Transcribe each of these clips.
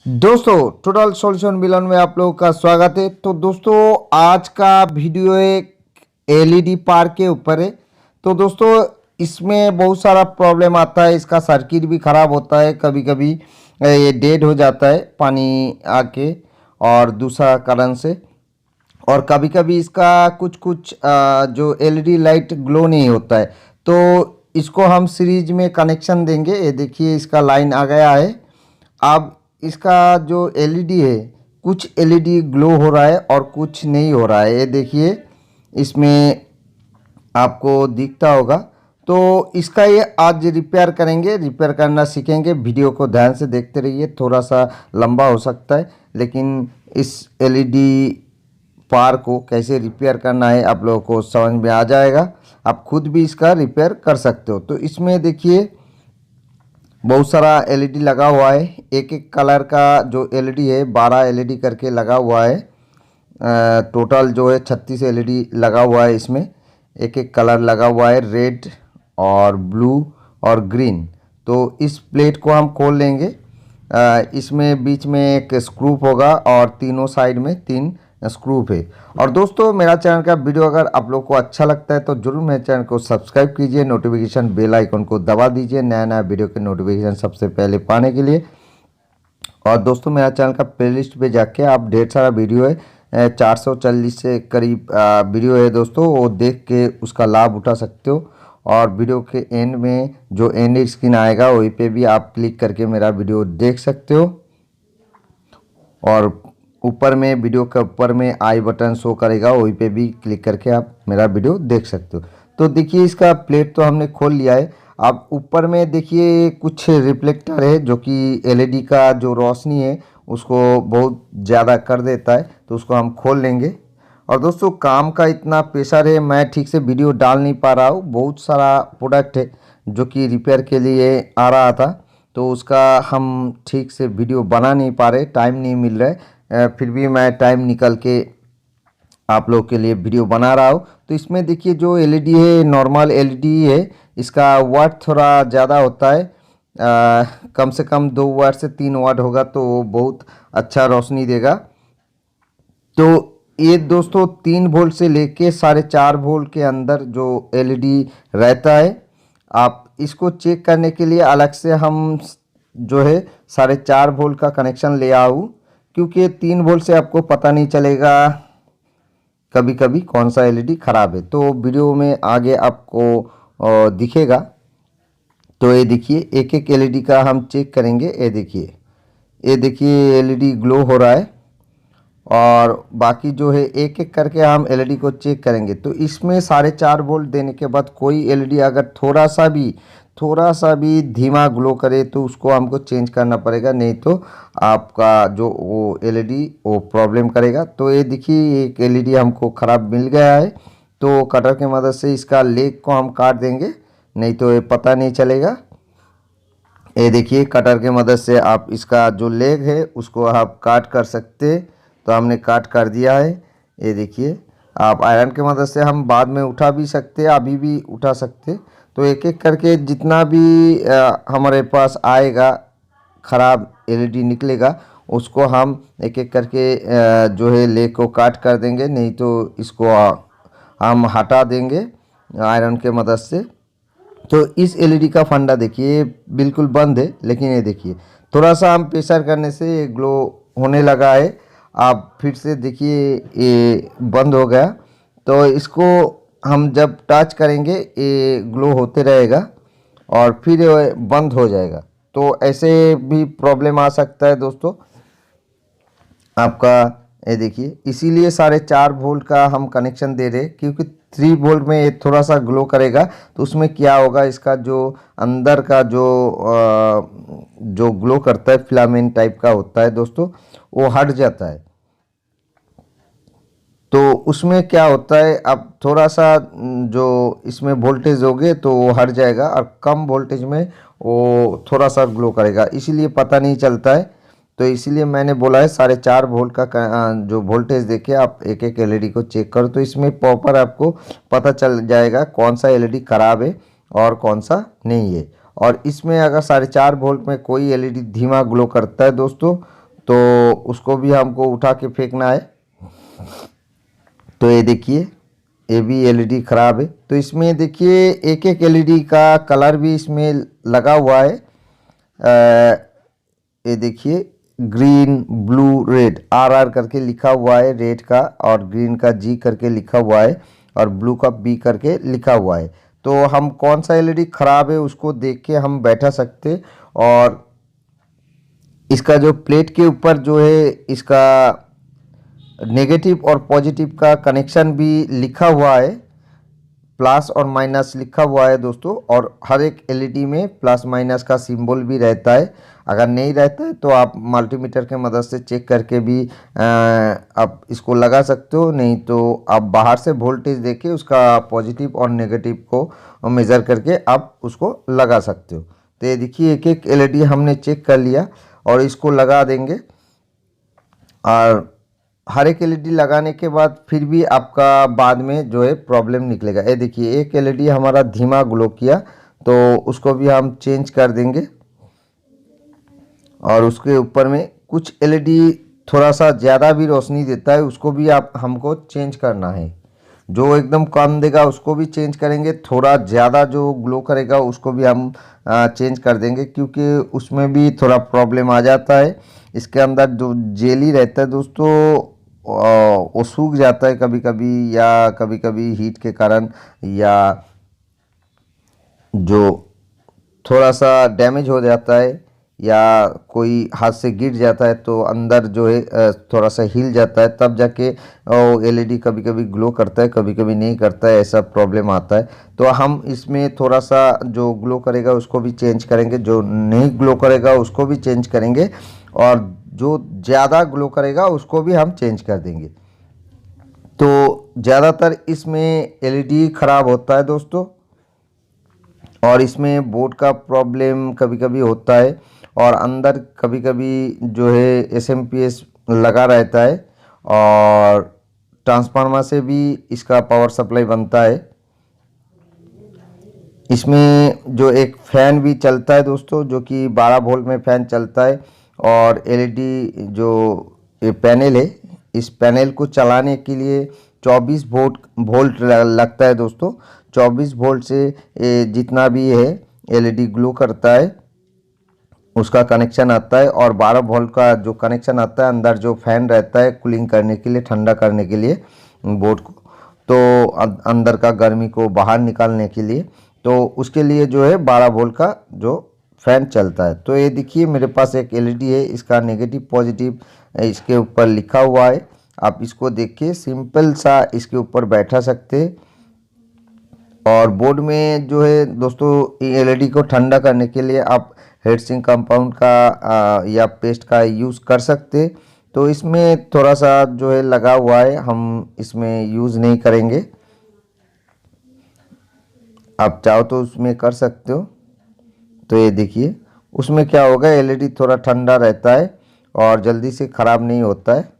दोस्तों total solution मिलन में आप लोगों का स्वागत है। तो दोस्तों आज का वीडियो एक एलईडी पार्क के ऊपर है। तो दोस्तों इसमें बहुत सारा प्रॉब्लम आता है, इसका सर्किट भी ख़राब होता है, कभी कभी ये डेड हो जाता है पानी आके और दूसरा कारण से, और कभी कभी इसका कुछ कुछ जो एलईडी लाइट ग्लो नहीं होता है। तो इसको हम सीरीज में कनेक्शन देंगे। ये देखिए इसका लाइन आ गया है। अब इसका जो एलईडी है, कुछ एलईडी ग्लो हो रहा है और कुछ नहीं हो रहा है। ये देखिए इसमें आपको दिखता होगा। तो इसका ये आज रिपेयर करेंगे, रिपेयर करना सीखेंगे। वीडियो को ध्यान से देखते रहिए, थोड़ा सा लंबा हो सकता है, लेकिन इस एलईडी पार को कैसे रिपेयर करना है आप लोगों को समझ में आ जाएगा। आप खुद भी इसका रिपेयर कर सकते हो। तो इसमें देखिए बहुत सारा एलईडी लगा हुआ है। एक एक कलर का जो एलईडी है 12 एलईडी करके लगा हुआ है। टोटल जो है 36 एलईडी लगा हुआ है। इसमें एक एक कलर लगा हुआ है, रेड और ब्लू और ग्रीन। तो इस प्लेट को हम खोल लेंगे। इसमें बीच में एक स्क्रू होगा और तीनों साइड में 3 स्क्रू है। और दोस्तों मेरा चैनल का वीडियो अगर आप लोग को अच्छा लगता है तो जरूर मेरे चैनल को सब्सक्राइब कीजिए, नोटिफिकेशन बेल आइकन को दबा दीजिए नया नया वीडियो के नोटिफिकेशन सबसे पहले पाने के लिए। और दोस्तों मेरा चैनल का प्लेलिस्ट पे जाके आप ढेर सारा वीडियो है, 440 से करीब वीडियो है दोस्तों, वो देख के उसका लाभ उठा सकते हो। और वीडियो के एंड में जो एंड स्क्रीन आएगा वहीं पे भी आप क्लिक करके मेरा वीडियो देख सकते हो। और ऊपर में वीडियो के ऊपर में आई बटन शो करेगा, वहीं पे भी क्लिक करके आप मेरा वीडियो देख सकते हो। तो देखिए इसका प्लेट तो हमने खोल लिया है। अब ऊपर में देखिए कुछ रिफ्लेक्टर है जो कि एलईडी का जो रोशनी है उसको बहुत ज़्यादा कर देता है, तो उसको हम खोल लेंगे। और दोस्तों काम का इतना प्रेशर है, मैं ठीक से वीडियो डाल नहीं पा रहा हूँ। बहुत सारा प्रोडक्ट है जो कि रिपेयर के लिए आ रहा था, तो उसका हम ठीक से वीडियो बना नहीं पा रहे, टाइम नहीं मिल रहा है। फिर भी मैं टाइम निकल के आप लोग के लिए वीडियो बना रहा हूँ। तो इसमें देखिए जो एलईडी है नॉर्मल एलईडी है, इसका वाट थोड़ा ज़्यादा होता है। कम से कम 2 वाट से 3 वाट होगा तो वो बहुत अच्छा रोशनी देगा। तो ये दोस्तों 3 वोल्ट से लेके 4.5 वोल्ट के अंदर जो एलईडी रहता है। आप इसको चेक करने के लिए अलग से हम जो है 4.5 वोल्ट का कनेक्शन ले आऊँ, क्योंकि 3 वोल्ट से आपको पता नहीं चलेगा कभी कभी कौन सा एलईडी ख़राब है। तो वीडियो में आगे आपको दिखेगा। तो ये देखिए एक एक एलईडी का हम चेक करेंगे। ये देखिए एलईडी ग्लो हो रहा है, और बाकी जो है एक एक करके हम एलईडी को चेक करेंगे। तो इसमें 4.5 वोल्ट देने के बाद कोई एलईडी अगर थोड़ा सा भी धीमा ग्लो करे तो उसको हमको चेंज करना पड़ेगा, नहीं तो आपका जो वो एलईडी वो प्रॉब्लम करेगा। तो ये देखिए एक एलईडी हमको ख़राब मिल गया है, तो कटर की मदद से इसका लेग को हम काट देंगे, नहीं तो ये पता नहीं चलेगा। ये देखिए कटर की मदद से आप इसका जो लेग है उसको आप काट कर सकते हैं। तो हमने काट कर दिया है। ये देखिए आप आयरन की मदद से हम बाद में उठा भी सकते हैं, अभी भी उठा सकते हैं। तो एक एक करके जितना भी हमारे पास आएगा ख़राब एलईडी निकलेगा, उसको हम एक एक करके जो है लेग को काट कर देंगे, नहीं तो इसको हम हटा देंगे आयरन के मदद से। तो इस एलईडी का फंडा देखिए बिल्कुल बंद है, लेकिन ये देखिए थोड़ा सा हम प्रेशर करने से ये ग्लो होने लगा है। आप फिर से देखिए ये बंद हो गया। तो इसको हम जब टच करेंगे ये ग्लो होते रहेगा और फिर ये बंद हो जाएगा। तो ऐसे भी प्रॉब्लम आ सकता है दोस्तों आपका। ये देखिए इसीलिए 4.5 वोल्ट का हम कनेक्शन दे रहे हैं, क्योंकि 3 वोल्ट में ये थोड़ा सा ग्लो करेगा तो उसमें क्या होगा, इसका जो अंदर का जो ग्लो करता है फिलामेंट टाइप का होता है दोस्तों, वो हट जाता है। तो उसमें क्या होता है, अब थोड़ा सा जो इसमें वोल्टेज होगे तो वो हट जाएगा, और कम वोल्टेज में वो थोड़ा सा ग्लो करेगा, इसीलिए पता नहीं चलता है। तो इसीलिए मैंने बोला है 4.5 वोल्ट का जो वोल्टेज देके आप एक एक एलईडी को चेक करो, तो इसमें प्रॉपर आपको पता चल जाएगा कौन सा एलईडी ख़राब है और कौन सा नहीं है। और इसमें अगर 4.5 वोल्ट में कोई एलईडी धीमा ग्लो करता है दोस्तों, तो उसको भी हमको उठा के फेंकना है। तो ये देखिए ये भी एलईडी ख़राब है। तो इसमें देखिए एक एक एलईडी का कलर भी इसमें लगा हुआ है। ये देखिए green blue red R R करके लिखा हुआ है रेड का, और ग्रीन का जी करके लिखा हुआ है, और ब्लू का बी करके लिखा हुआ है। तो हम कौन सा एलईडी ख़राब है उसको देख के हम बैठा सकते। और इसका जो प्लेट के ऊपर जो है इसका नेगेटिव और पॉजिटिव का कनेक्शन भी लिखा हुआ है, प्लस और माइनस लिखा हुआ है दोस्तों। और हर एक एलईडी में प्लस माइनस का सिंबल भी रहता है। अगर नहीं रहता है तो आप मल्टीमीटर के मदद से चेक करके भी आप इसको लगा सकते हो, नहीं तो आप बाहर से वोल्टेज देके उसका पॉजिटिव और नेगेटिव को मेज़र करके आप उसको लगा सकते हो। तो ये देखिए एक एक एलईडी हमने चेक कर लिया और इसको लगा देंगे। और हर एक एलईडी लगाने के बाद फिर भी आपका बाद में जो है प्रॉब्लम निकलेगा। ये देखिए एक एलईडी हमारा धीमा ग्लो किया, तो उसको भी हम चेंज कर देंगे। और उसके ऊपर में कुछ एलईडी थोड़ा सा ज़्यादा भी रोशनी देता है, उसको भी आप हमको चेंज करना है। जो एकदम कम देगा उसको भी चेंज करेंगे, थोड़ा ज़्यादा जो ग्लो करेगा उसको भी हम चेंज कर देंगे, क्योंकि उसमें भी थोड़ा प्रॉब्लम आ जाता है। इसके अंदर जो जेली रहता है दोस्तों वो सूख जाता है कभी कभी, या कभी कभी हीट के कारण, या जो थोड़ा सा डैमेज हो जाता है, या कोई हाथ से गिर जाता है तो अंदर जो है थोड़ा सा हिल जाता है, तब जाके एलईडी कभी कभी ग्लो करता है, कभी कभी नहीं करता है, ऐसा प्रॉब्लम आता है। तो हम इसमें थोड़ा सा जो ग्लो करेगा उसको भी चेंज करेंगे, जो नहीं ग्लो करेगा उसको भी चेंज करेंगे, और जो ज़्यादा ग्लो करेगा उसको भी हम चेंज कर देंगे। तो ज़्यादातर इसमें एलईडी ख़राब होता है दोस्तों, और इसमें बोर्ड का प्रॉब्लम कभी कभी होता है, और अंदर कभी कभी जो है एसएमपीएस लगा रहता है, और ट्रांसफार्मर से भी इसका पावर सप्लाई बनता है। इसमें जो एक फ़ैन भी चलता है दोस्तों, जो कि 12 वोल्ट में फ़ैन चलता है। और एलईडी जो ये पैनल है, इस पैनल को चलाने के लिए 24 वोल्ट लगता है दोस्तों। 24 वोल्ट से ये जितना भी है एलईडी ग्लो करता है उसका कनेक्शन आता है, और 12 वोल्ट का जो कनेक्शन आता है अंदर जो फैन रहता है कूलिंग करने के लिए, ठंडा करने के लिए बोर्ड को, तो अंदर का गर्मी को बाहर निकालने के लिए, तो उसके लिए जो है 12 वोल्ट का जो फैन चलता है। तो ये देखिए मेरे पास एक एलईडी है, इसका नेगेटिव पॉजिटिव इसके ऊपर लिखा हुआ है। आप इसको देख के सिंपल सा इसके ऊपर बैठा सकते हैं। और बोर्ड में जो है दोस्तों एलईडी को ठंडा करने के लिए आप हीटसिंक कंपाउंड का या पेस्ट का यूज़ कर सकते। तो इसमें थोड़ा सा जो है लगा हुआ है, हम इसमें यूज़ नहीं करेंगे, आप चाहो तो उसमें कर सकते हो। तो ये देखिए उसमें क्या होगा, एलईडी थोड़ा ठंडा रहता है और जल्दी से ख़राब नहीं होता है।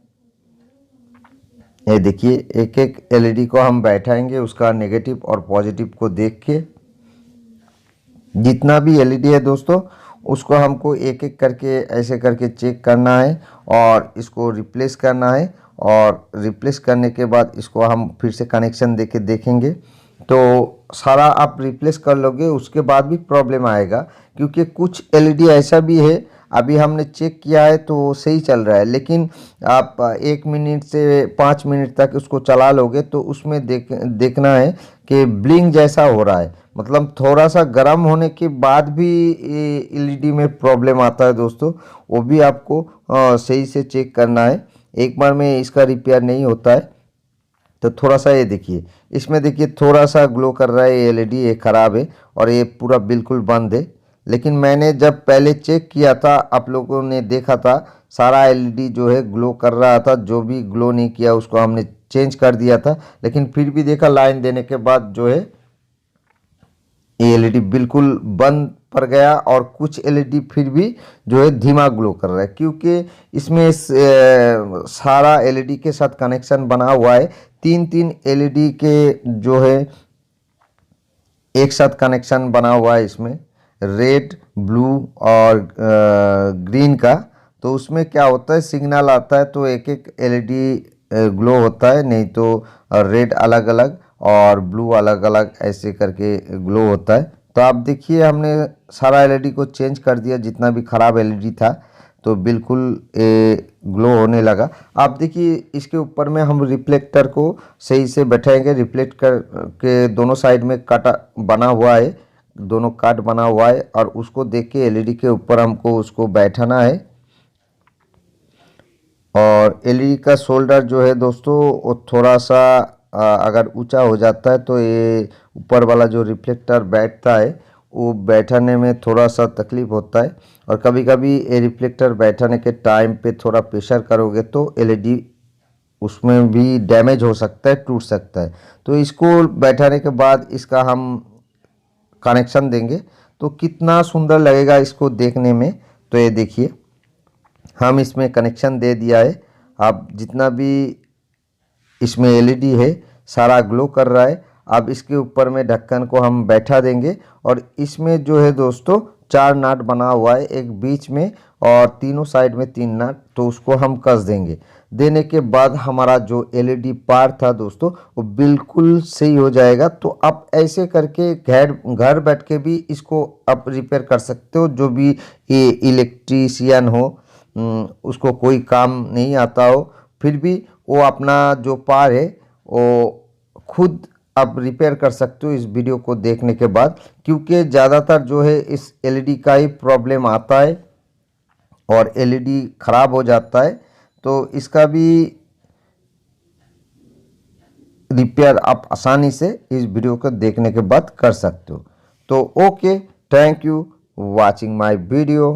ये देखिए एक एक एलईडी को हम बैठाएंगे, उसका नेगेटिव और पॉजिटिव को देख के। जितना भी एलईडी है दोस्तों उसको हमको एक एक करके ऐसे करके चेक करना है और इसको रिप्लेस करना है। और रिप्लेस करने के बाद इसको हम फिर से कनेक्शन देके देखेंगे, तो सारा आप रिप्लेस कर लोगे उसके बाद भी प्रॉब्लम आएगा, क्योंकि कुछ एलईडी ऐसा भी है अभी हमने चेक किया है तो सही चल रहा है, लेकिन आप 1 मिनट से 5 मिनट तक उसको चला लोगे तो उसमें देखना है कि ब्लिंक जैसा हो रहा है, मतलब थोड़ा सा गर्म होने के बाद भी एलईडी में प्रॉब्लम आता है दोस्तों। वो भी आपको सही से चेक करना है, एक बार में इसका रिपेयर नहीं होता है। तो थोड़ा सा ये देखिए, इसमें देखिए थोड़ा सा ग्लो कर रहा है, ये एलईडी ये ख़राब है और ये पूरा बिल्कुल बंद है। लेकिन मैंने जब पहले चेक किया था, आप लोगों ने देखा था सारा एलईडी जो है ग्लो कर रहा था, जो भी ग्लो नहीं किया उसको हमने चेंज कर दिया था। लेकिन फिर भी देखा लाइन देने के बाद जो है ये एलईडी बिल्कुल बंद पड़ गया, और कुछ एलईडी फिर भी जो है धीमा ग्लो कर रहा है, क्योंकि इसमें सारा एलईडी के साथ कनेक्शन बना हुआ है। 3 एलईडी के जो है एक साथ कनेक्शन बना हुआ है इसमें, रेड ब्लू और ग्रीन का। तो उसमें क्या होता है, सिग्नल आता है तो एक एक एलईडी ग्लो होता है, नहीं तो रेड अलग अलग और ब्लू अलग अलग ऐसे करके ग्लो होता है। तो आप देखिए हमने सारा एलईडी को चेंज कर दिया, जितना भी ख़राब एलईडी था तो बिल्कुल ग्लो होने लगा। आप देखिए इसके ऊपर में हम रिफ्लेक्टर को सही से बैठाएंगे, रिफ्लेक्ट कर के दोनों साइड में काटा बना हुआ है, दोनों काट बना हुआ है, और उसको देख के एलईडी के ऊपर हमको उसको बैठाना है। और एलईडी का शोल्डर जो है दोस्तों वो थोड़ा सा अगर ऊंचा हो जाता है तो ये ऊपर वाला जो रिफ्लेक्टर बैठता है वो बैठाने में थोड़ा सा तकलीफ होता है। और कभी कभी ये रिफ्लेक्टर बैठाने के टाइम पे थोड़ा प्रेशर करोगे तो एलईडी उसमें भी डैमेज हो सकता है, टूट सकता है। तो इसको बैठाने के बाद इसका हम कनेक्शन देंगे तो कितना सुंदर लगेगा इसको देखने में। तो ये देखिए हम इसमें कनेक्शन दे दिया है। अब जितना भी इसमें एलईडी है सारा ग्लो कर रहा है। अब इसके ऊपर में ढक्कन को हम बैठा देंगे और इसमें जो है दोस्तों 4 नट बना हुआ है, एक बीच में और तीनों साइड में 3 नट, तो उसको हम कस देंगे। देने के बाद हमारा जो एलईडी पार था दोस्तों वो बिल्कुल सही हो जाएगा। तो आप ऐसे करके घर बैठ के भी इसको आप रिपेयर कर सकते हो। जो भी ये इलेक्ट्रीशियन हो उसको कोई काम नहीं आता हो, फिर भी वो अपना जो पार है वो खुद आप रिपेयर कर सकते हो इस वीडियो को देखने के बाद। क्योंकि ज़्यादातर जो है इस एलईडी का ही प्रॉब्लम आता है और एलईडी ख़राब हो जाता है। तो इसका भी रिपेयर आप आसानी से इस वीडियो को देखने के बाद कर सकते हो। तो okay, thank you watching my video.